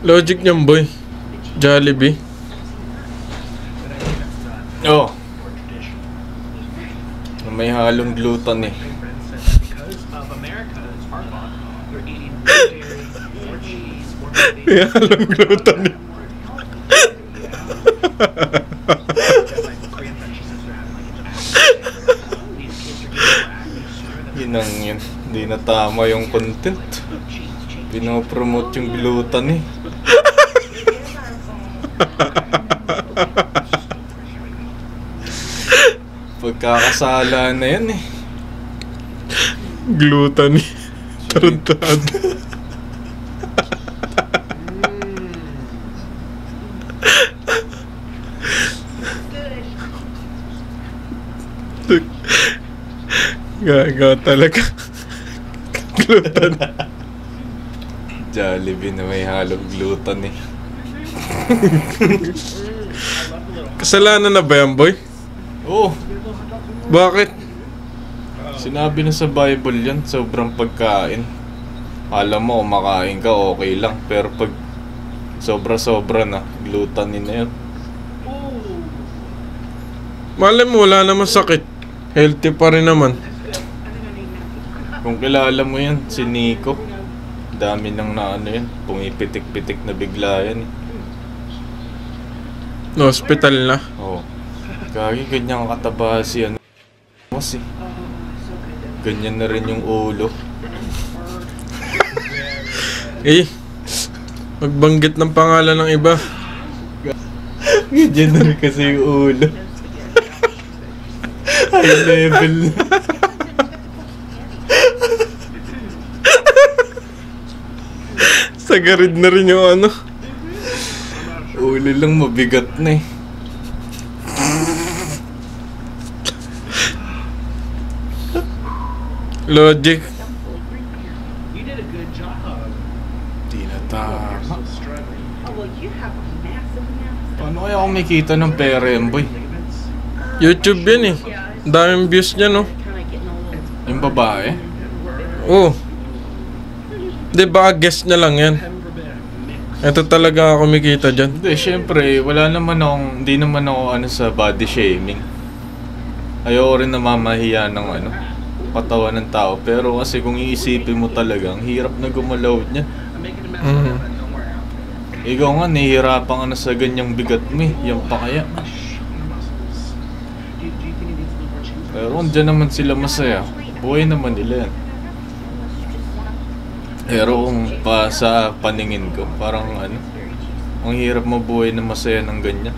Logic niyan, boy. Jollibee. Oh. May halong gluten eh. May halong gluten eh. Yun. Hindi na tama yung content. Pinopromote yung gluten eh. Pagkakasala na yan eh. Gluten eh. Tarantado. Gaga talaga. Gluten. Jollibee na may halong gluten eh. Kasalanan na ba yan, boy? Oh, Bakit? sinabi na sa Bible yan, sobrang pagkain. Alam mo, kumakain ka, okay lang. Pero pag sobra-sobra na, gluten na yan. Malay mo, wala naman sakit. Healthy pa rin naman. Kung kilala mo yan, si Nico. Dami nang na ano yan, pumipitik-pitik na bigla yan eh. No, hospital na. Oo. Kagi, ganyan kataba si ano. Mas eh. Ganyan na rin yung ulo. Eh, magbanggit ng pangalan ng iba. Ganyan na rin kasi yung ulo. High level na. Sagarid na rin yung ano. Ulo lang mabigat na eh. Logic. Di na tama. Paano kaya kumikita ng pera yan, boy? YouTube yan eh. Ang daming views niya, no? Yung babae? Oh. Di ba guess na lang yan? Ito talaga ako kumikita dyan. Hindi, syempre, hindi naman ako ano sa body shaming. Ayoko rin namamahiya ng ano, katawan ng tao. Pero kasi kung iisipin mo talaga, ang hirap na gumalaw niya. Ikaw nga, nahihirapan ka na sa ganyang bigat mo eh. Yan pa kaya. Pero andyan naman sila masaya. Buhay naman nila yan. Pero kung pa sa paningin ko, parang ano, ang hirap mabuhay na masaya ng ganyan.